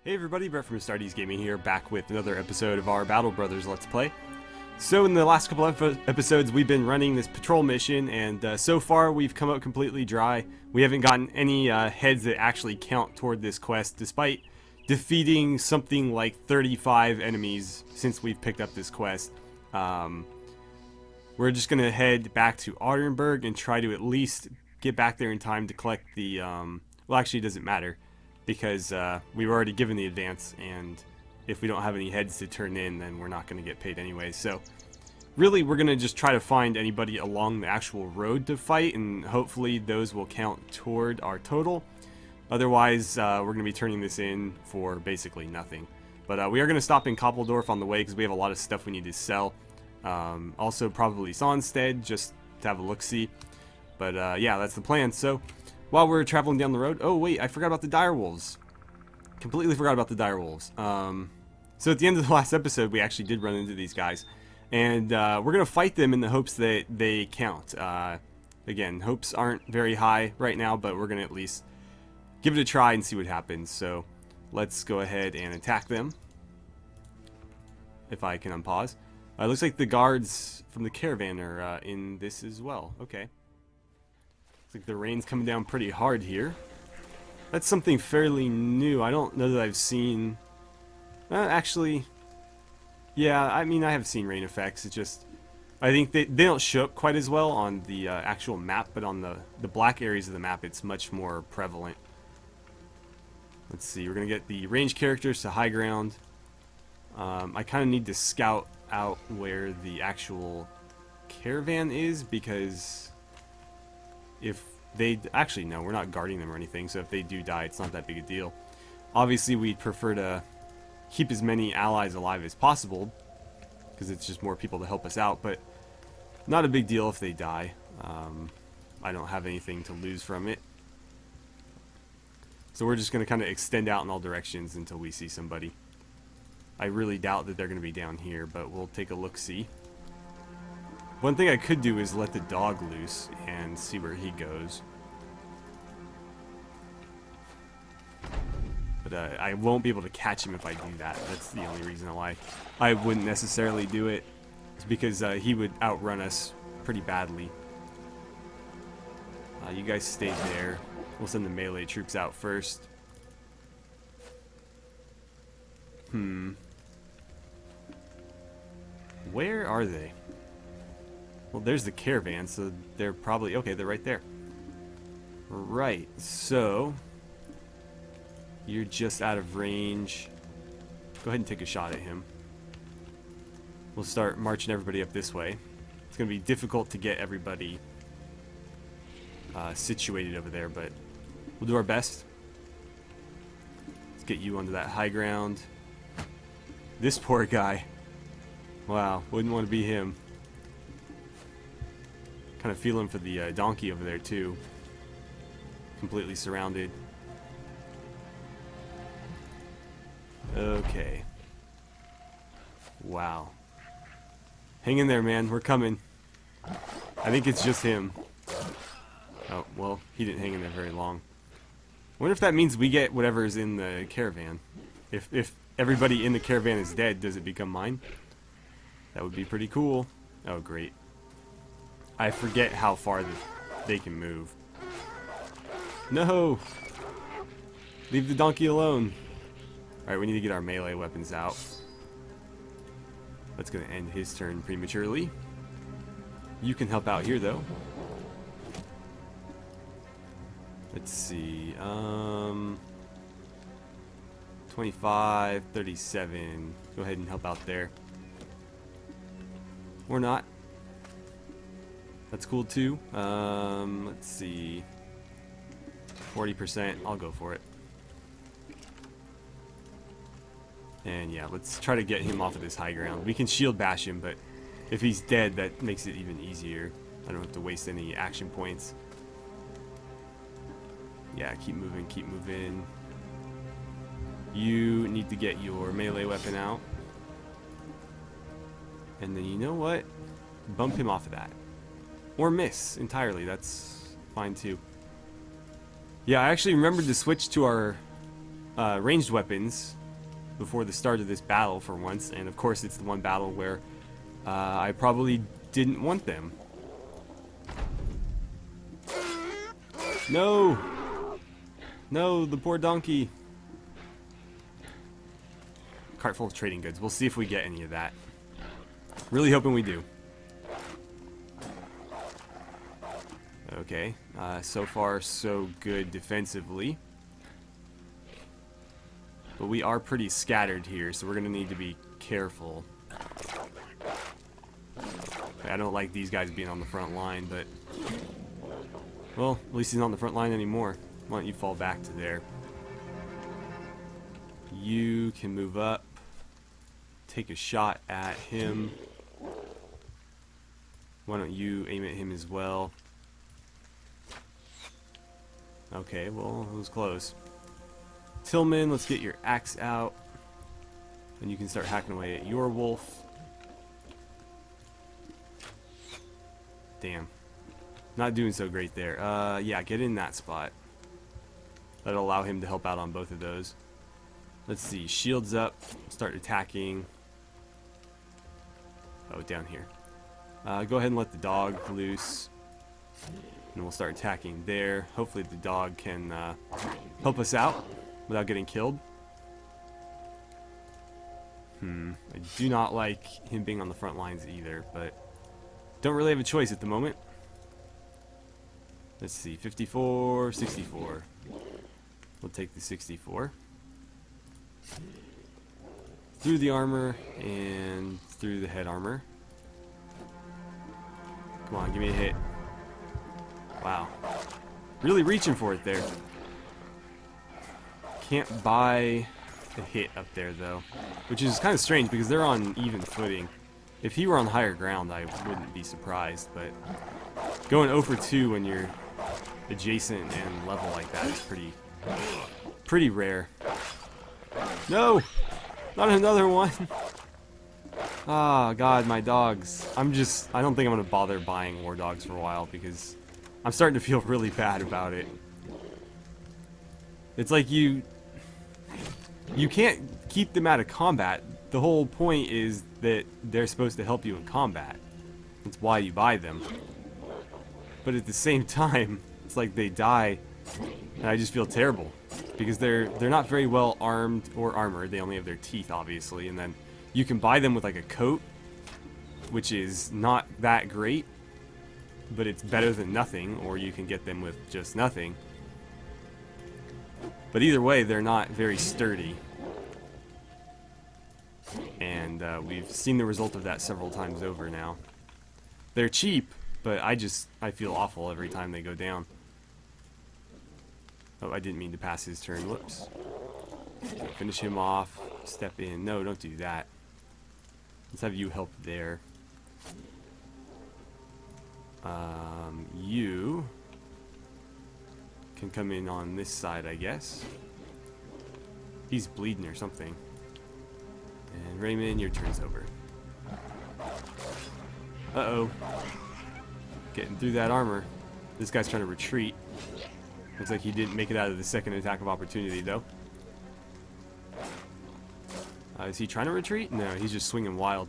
Hey everybody, Brett from AstartesGaming here, back with another episode of our Battle Brothers Let's Play. So in the last couple of episodes we've been running this patrol mission, and so far we've come out completely dry. We haven't gotten any heads that actually count toward this quest, despite defeating something like 35 enemies since we've picked up this quest. We're just going to head back to Ardenburg and try to at least get back there in time to collect the, well actually it doesn't matter, because we've already given the advance, and if we don't have any heads to turn in, then we're not going to get paid anyway. So really we're going to just try to find anybody along the actual road to fight, and hopefully those will count toward our total. Otherwise we're going to be turning this in for basically nothing. But we are going to stop in Koppeldorf on the way because we have a lot of stuff we need to sell. Also probably Sonstead, just to have a look-see. But yeah, that's the plan. So while we're traveling down the road... Oh, wait, I forgot about the Direwolves. Completely forgot about the Direwolves. So at the end of the last episode, we actually did run into these guys. And we're going to fight them in the hopes that they count. Again, hopes aren't very high right now, but we're going to at least give it a try and see what happens. So let's go ahead and attack them. If I can unpause. It looks like the guards from the caravan are in this as well. Okay. Looks like the rain's coming down pretty hard here. That's something fairly new. I don't know that I've seen... actually... Yeah, I mean, I have seen rain effects. It's just... I think they don't show up quite as well on the actual map, but on the black areas of the map, it's much more prevalent. Let's see. We're going to get the range characters to high ground. I kind of need to scout out where the actual caravan is, because if they... Actually, no, we're not guarding them or anything, so if they do die, it's not that big a deal. Obviously, we'd prefer to keep as many allies alive as possible, because it's just more people to help us out, but not a big deal if they die. I don't have anything to lose from it. So we're just going to kind of extend out in all directions until we see somebody. I really doubt that they're going to be down here, but we'll take a look-see. One thing I could do is let the dog loose and see where he goes. But I won't be able to catch him if I do that. That's the only reason why I wouldn't necessarily do it. It's because he would outrun us pretty badly. You guys stay there. We'll send the melee troops out first. Where are they? Well, there's the caravan, so they're probably... Okay, they're right there. Right, so... You're just out of range. Go ahead and take a shot at him. We'll start marching everybody up this way. It's going to be difficult to get everybody situated over there, but we'll do our best. Let's get you onto that high ground. This poor guy. Wow, wouldn't want to be him. Kind of feeling for the donkey over there too. Completely surrounded. Okay. Wow. Hang in there, man. We're coming. I think it's just him. Oh, well, he didn't hang in there very long. I wonder if that means we get whatever's in the caravan. If everybody in the caravan is dead, does it become mine? That would be pretty cool. Oh, great. I forget how far they can move. No! Leave the donkey alone. Alright, we need to get our melee weapons out. That's going to end his turn prematurely. You can help out here, though. Let's see. 25, 37. Go ahead and help out there. Or not. That's cool too. Let's see. 40%. I'll go for it. And yeah, let's try to get him off of this high ground. We can shield bash him, but if he's dead, that makes it even easier. I don't have to waste any action points. Yeah, keep moving, keep moving. You need to get your melee weapon out. And then you know what? Bump him off of that. Or miss entirely. That's fine too. Yeah, I actually remembered to switch to our ranged weapons before the start of this battle for once, and of course it's the one battle where I probably didn't want them. No! No, the poor donkey. Cart full of trading goods. We'll see if we get any of that. Really hoping we do. Okay, so far so good defensively. But we are pretty scattered here, so we're going to need to be careful. I don't like these guys being on the front line, but... well, at least he's not on the front line anymore. Why don't you fall back to there? You can move up. Take a shot at him. Why don't you aim at him as well? Okay, well, it was close. Tillman, let's get your axe out. And you can start hacking away at your wolf. Damn. Not doing so great there. Yeah, get in that spot. That'll allow him to help out on both of those. Let's see, shields up, start attacking. Oh, down here. Go ahead and let the dog loose. And we'll start attacking there. Hopefully the dog can help us out without getting killed. I do not like him being on the front lines either, but don't really have a choice at the moment. Let's see, 54, 64. We'll take the 64. Through the armor and through the head armor. Come on, give me a hit. Wow. Really reaching for it there. Can't buy a hit up there though, which is kind of strange because they're on even footing. If he were on higher ground, I wouldn't be surprised, but going 0 for 2 when you're adjacent and level like that is pretty rare. No! Not another one! Ah, God, my dogs. I don't think I'm gonna bother buying war dogs for a while because I'm starting to feel really bad about it. It's like you can't keep them out of combat. The whole point is that they're supposed to help you in combat. That's why you buy them. But at the same time, it's like they die, and I just feel terrible because they're not very well armed or armored. They only have their teeth, obviously, and then you can buy them with like a coat, which is not that great, but it's better than nothing, or you can get them with just nothing. But either way, they're not very sturdy. And we've seen the result of that several times over now. They're cheap, but I feel awful every time they go down. Oh, I didn't mean to pass his turn. Whoops. Finish him off. Step in. No, don't do that. Let's have you help there. You can come in on this side, I guess. He's bleeding or something. And Raymond, your turn's over. Uh-oh. Getting through that armor. This guy's trying to retreat. Looks like he didn't make it out of the second attack of opportunity, though. Is he trying to retreat? No, he's just swinging wild.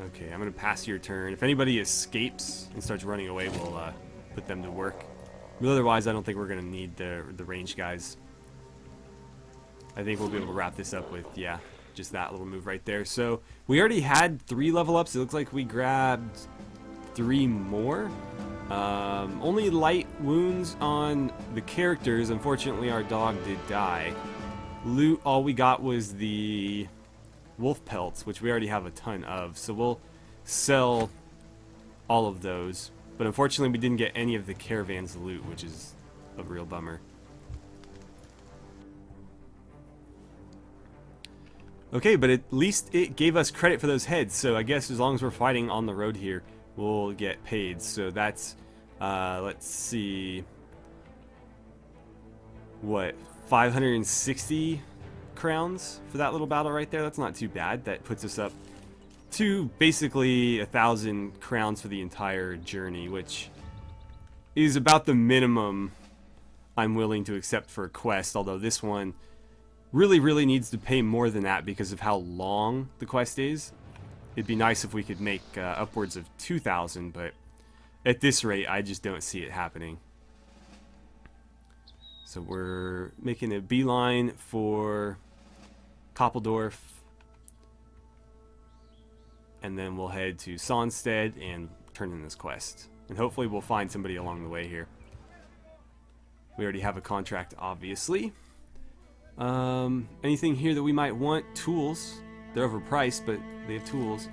Okay, I'm going to pass your turn. If anybody escapes and starts running away, we'll put them to work. But otherwise, I don't think we're going to need the range guys. I think we'll be able to wrap this up with, yeah, just that little move right there. So, we already had 3 level ups. It looks like we grabbed 3 more. Only light wounds on the characters. Unfortunately, our dog did die. Loot, all we got was the wolf pelts, which we already have a ton of. So we'll sell all of those. But unfortunately, we didn't get any of the caravan's loot, which is a real bummer. Okay, but at least it gave us credit for those heads. So I guess as long as we're fighting on the road here, we'll get paid. So that's, let's see, what, 560 crowns for that little battle right there. That's not too bad. That puts us up to basically 1,000 crowns for the entire journey, which is about the minimum I'm willing to accept for a quest, although this one really needs to pay more than that because of how long the quest is. It'd be nice if we could make upwards of 2,000, but at this rate, I just don't see it happening. So we're making a beeline for Koppeldorf, and then we'll head to Sonstead and turn in this quest. And hopefully we'll find somebody along the way here. We already have a contract, obviously. Anything here that we might want? Tools. They're overpriced, but they have tools.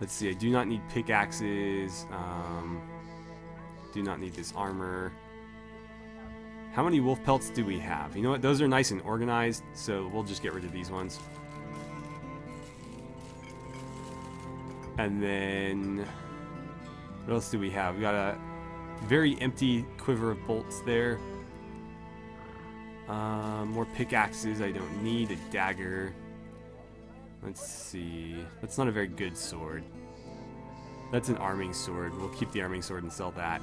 Let's see, I do not need pickaxes. Do not need this armor. How many wolf pelts do we have? You know what? Those are nice and organized, so we'll just get rid of these ones. And then, what else do we have? We got a very empty quiver of bolts there. More pickaxes. I don't need a dagger. Let's see. That's not a very good sword. That's an arming sword. We'll keep the arming sword and sell that.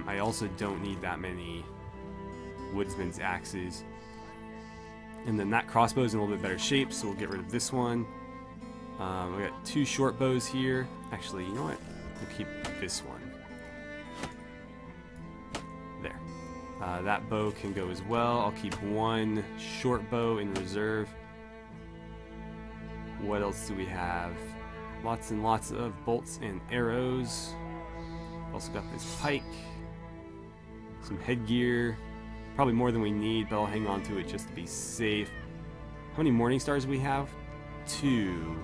I also don't need that many woodsman's axes. And then that crossbow's in a little bit better shape, so we'll get rid of this one. We got 2 short bows here. Actually, you know what? We'll keep this one. There. That bow can go as well. I'll keep 1 short bow in reserve. What else do we have? Lots and lots of bolts and arrows. Also got this pike. Some headgear. Probably more than we need, but I'll hang on to it just to be safe. How many morning stars do we have? 2.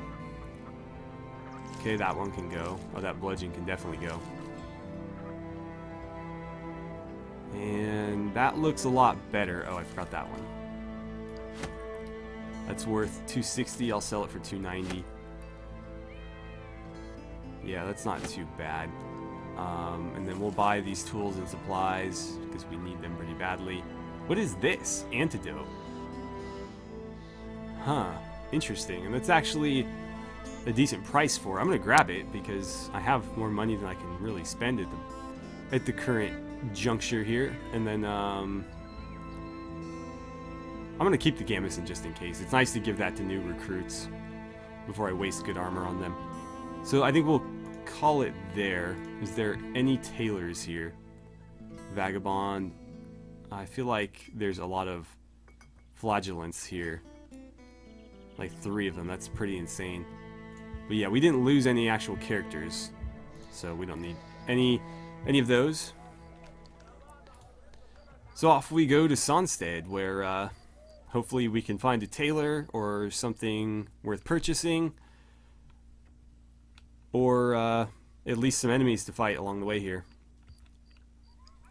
Okay, that one can go. Oh, that bludgeon can definitely go. And that looks a lot better. Oh, I forgot that one. That's worth 260. I'll sell it for 290. Yeah, that's not too bad. And then we'll buy these tools and supplies because we need them pretty badly. What is this? Antidote. Huh. Interesting. And that's actually a decent price for it. I'm going to grab it because I have more money than I can really spend at the current juncture here. And then I'm going to keep the gambeson just in case. It's nice to give that to new recruits before I waste good armor on them. So I think we'll call it there. Is there any tailors here? Vagabond. I feel like there's a lot of flagellants here. Like 3 of them. That's pretty insane. But yeah, we didn't lose any actual characters, so we don't need any of those. So off we go to Sonstead, where hopefully we can find a tailor or something worth purchasing, or at least some enemies to fight along the way here.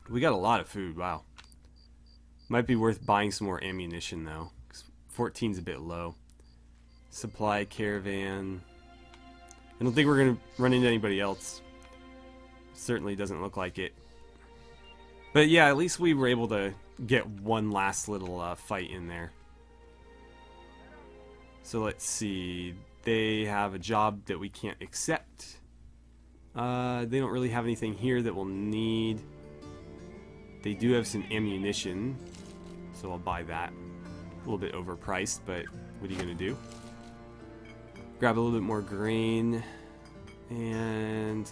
We got a lot of food, wow. Might be worth buying some more ammunition though, 'cause 14's a bit low. Supply caravan. I don't think we're going to run into anybody else. Certainly doesn't look like it. But yeah, at least we were able to get one last little fight in there. So let's see. They have a job that we can't accept. They don't really have anything here that we'll need. They do have some ammunition, so I'll buy that. A little bit overpriced, but what are you going to do? Grab a little bit more grain. And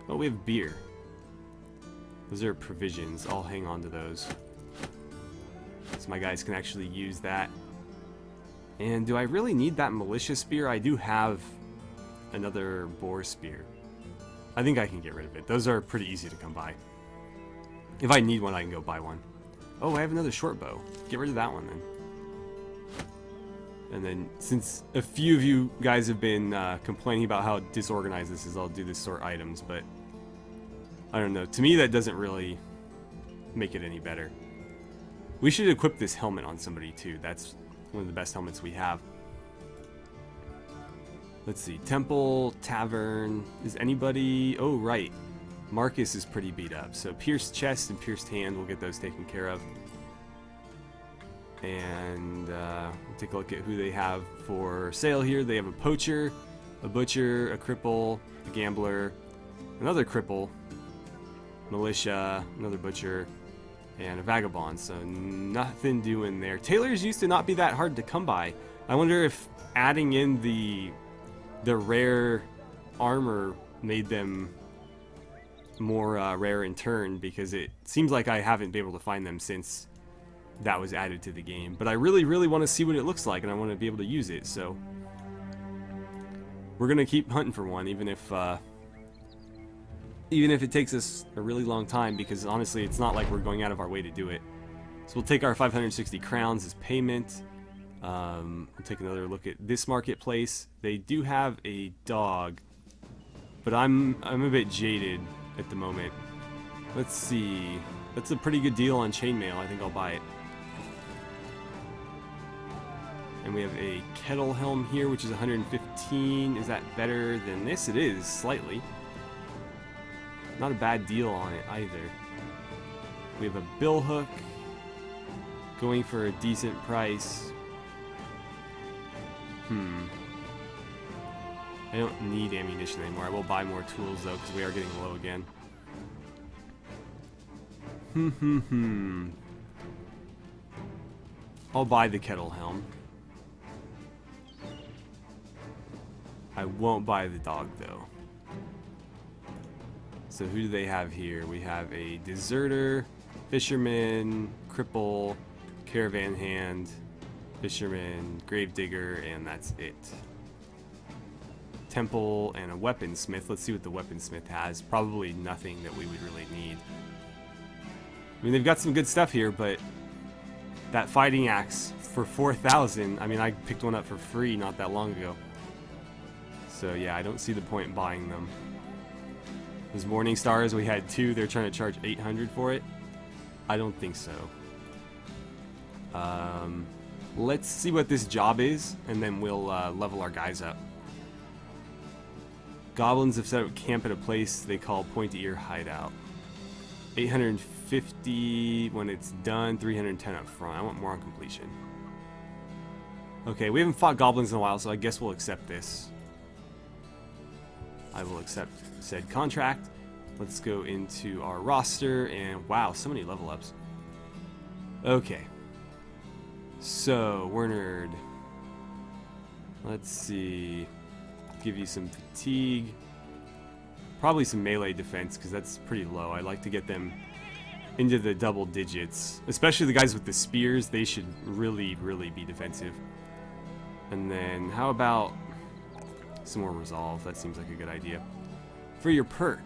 oh, we have beer. Those are provisions. I'll hang on to those, so my guys can actually use that. And do I really need that militia spear? I do have another boar spear. I think I can get rid of it. Those are pretty easy to come by. If I need one, I can go buy one. Oh, I have another short bow. Get rid of that one then. And then, since a few of you guys have been complaining about how disorganized this is, I'll do this sort items, but I don't know. To me, that doesn't really make it any better. We should equip this helmet on somebody, too. That's one of the best helmets we have. Let's see. Temple, Tavern. Is anybody... Oh, right. Marcus is pretty beat up. So, pierced chest and pierced hand, we'll get those taken care of. And we'll take a look at who they have for sale here. They have a poacher, a butcher, a cripple, a gambler, another cripple, militia, another butcher, and a vagabond. So nothing doing there. Tailors used to not be that hard to come by. I wonder if adding in the rare armor made them more rare in turn, because it seems like I haven't been able to find them since that was added to the game. But I really want to see what it looks like, and I want to be able to use it, so we're gonna keep hunting for one, even if it takes us a really long time, because honestly it's not like we're going out of our way to do it. So we'll take our 560 crowns as payment. We'll take another look at this marketplace. They do have a dog, but I'm a bit jaded at the moment. Let's see. That's a pretty good deal on chainmail. I think I'll buy it. And we have a kettle helm here, which is 115. Is that better than this? It is, slightly. Not a bad deal on it either. We have a bill hook, going for a decent price. I don't need ammunition anymore. I will buy more tools though, because we are getting low again. I'll buy the kettle helm. I won't buy the dog though. So who do they have here? We have a deserter, fisherman, cripple, caravan hand, fisherman, gravedigger, and that's it. Temple and a weaponsmith. Let's see what the weaponsmith has. Probably nothing that we would really need. I mean, they've got some good stuff here, but that fighting axe for 4,000, I mean, I picked one up for free not that long ago. So yeah, I don't see the point in buying them. Those Morning Stars, we had 2. They're trying to charge 800 for it. I don't think so. Let's see what this job is, and then we'll level our guys up. Goblins have set up camp at a place they call Pointy Ear Hideout. 850 when it's done, 310 up front. I want more on completion. Okay, we haven't fought goblins in a while, so I guess we'll accept this. I will accept said contract. Let's go into our roster, and wow, so many level ups. Okay. So, Wernerd. Let's see. Give you some fatigue. Probably some melee defense, because that's pretty low. I like to get them into the double digits. Especially the guys with the spears, they should really be defensive. And then, how about some more resolve? That seems like a good idea. For your perk.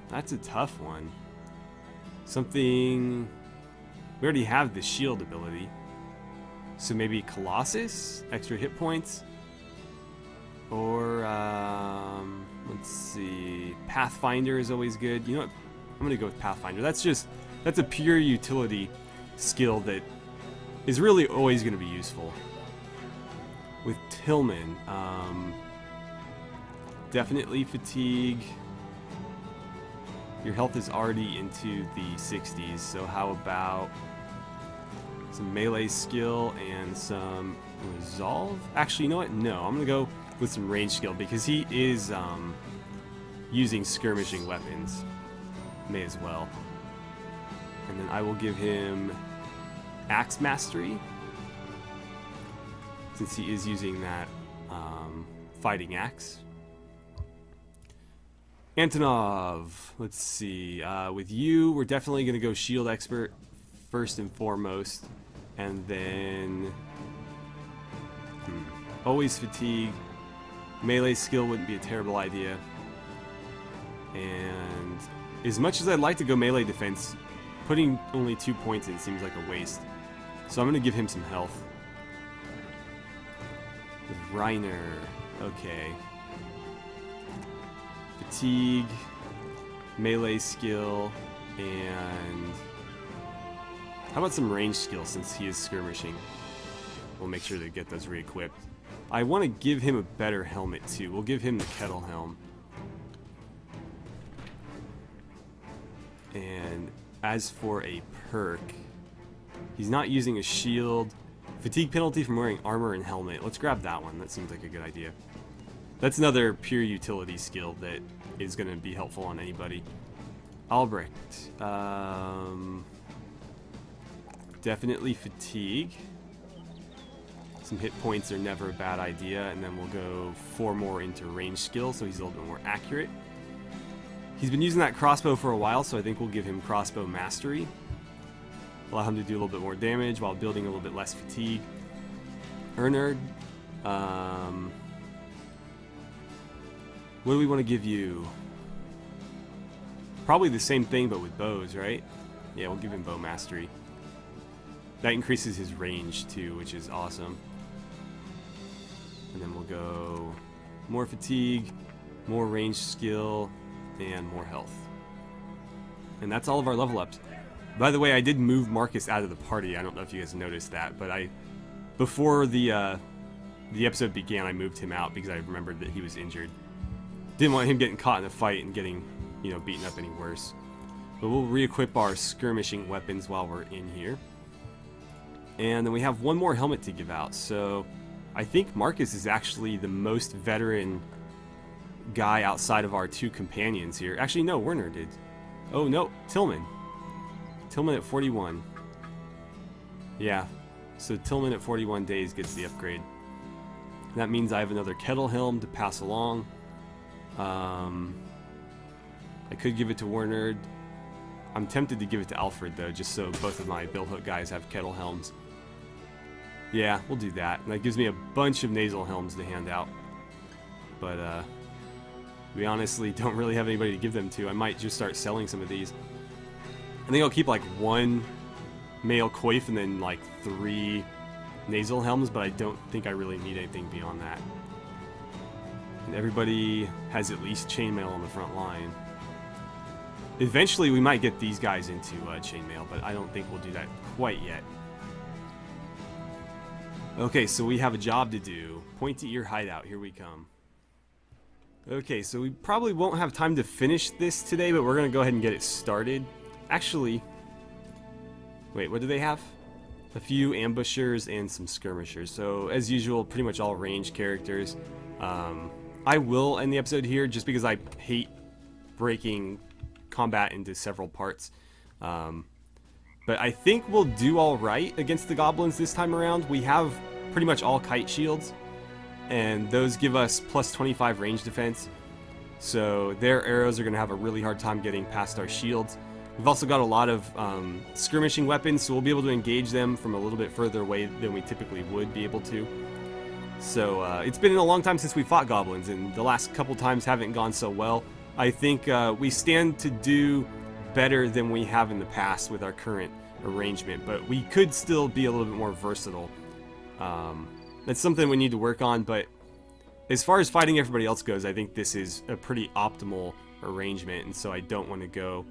That's a tough one. Something... We already have the shield ability. So maybe Colossus? Extra hit points? Or, let's see... Pathfinder is always good. You know what? I'm gonna go with Pathfinder. That's a pure utility skill that is really always gonna be useful. With Tillman, definitely fatigue. Your health is already into the 60s, so how about some melee skill and some resolve? Actually, you know what? No, I'm gonna go with some range skill, because he is using skirmishing weapons. May as well. And then I will give him Axe Mastery, since he is using that fighting axe. Antonov, let's see. With you, we're definitely going to go Shield Expert first and foremost. And then... always fatigue. Melee skill wouldn't be a terrible idea. And as much as I'd like to go melee defense, putting only 2 points in seems like a waste. So I'm going to give him some health. With Reiner, okay. Fatigue, melee skill, and how about some range skill since he is skirmishing? We'll make sure to get those re-equipped. I want to give him a better helmet too. We'll give him the kettle helm. And as for a perk, he's not using a shield. Fatigue penalty from wearing armor and helmet. Let's grab that one. That seems like a good idea. That's another pure utility skill that is going to be helpful on anybody. Albrecht. Definitely fatigue. Some hit points are never a bad idea, and then we'll go 4 more into range skill, so he's a little bit more accurate. He's been using that crossbow for a while, so I think we'll give him crossbow mastery. Allow him to do a little bit more damage while building a little bit less fatigue. Ernerd. What do we want to give you? Probably the same thing, but with bows, right? Yeah, we'll give him bow mastery. That increases his range too, which is awesome. And then we'll go more fatigue, more range skill, and more health. And that's all of our level ups. By the way, I did move Marcus out of the party. I don't know if you guys noticed that, but before the episode began, I moved him out because I remembered that he was injured. Didn't want him getting caught in a fight and getting, you know, beaten up any worse. But we'll re-equip our skirmishing weapons while we're in here. And then we have one more helmet to give out. So I think Marcus is actually the most veteran guy outside of our 2 companions here. Actually, no, Werner did. Oh, no, Tillman. Tillman at 41. Yeah, so Tillman at 41 days gets the upgrade. That means I have another kettle helm to pass along. I could give it to Werner. I'm tempted to give it to Alfred, though, just so both of my billhook guys have kettle helms. Yeah, we'll do that. And that gives me a bunch of nasal helms to hand out. But, we honestly don't really have anybody to give them to. I might just start selling some of these. I think I'll keep, like, 1 male coif and then, like, 3 nasal helms, but I don't think I really need anything beyond that. And everybody has at least chainmail on the front line. Eventually, we might get these guys into chainmail, but I don't think we'll do that quite yet. Okay, so we have a job to do. Pointy ear hideout, here we come. Okay, so we probably won't have time to finish this today, but we're going to go ahead and get it started. Actually, wait, what do they have? A few ambushers and some skirmishers. So, as usual, pretty much all range characters. I will end the episode here just because I hate breaking combat into several parts. But I think we'll do alright against the goblins this time around. We have pretty much all kite shields, and those give us plus 25 range defense. So their arrows are going to have a really hard time getting past our shields. We've also got a lot of skirmishing weapons, so we'll be able to engage them from a little bit further away than we typically would be able to. So it's been a long time since we fought goblins, and the last couple times haven't gone so well. I think we stand to do better than we have in the past with our current arrangement, but we could still be a little bit more versatile. That's something we need to work on, but as far as fighting everybody else goes, I think this is a pretty optimal arrangement, and so I don't want to go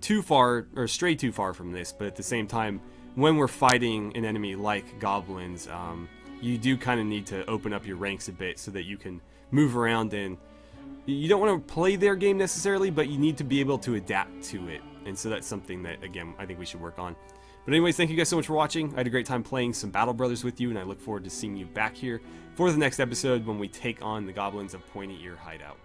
too far or stray too far from this. But at the same time, when we're fighting an enemy like goblins, you do kind of need to open up your ranks a bit so that you can move around, and you don't want to play their game necessarily, but you need to be able to adapt to it. And so that's something that, again, I think we should work on. But anyways, thank you guys so much for watching. I had a great time playing some Battle Brothers with you, and I look forward to seeing you back here for the next episode when we take on the goblins of Pointy Ear Hideout.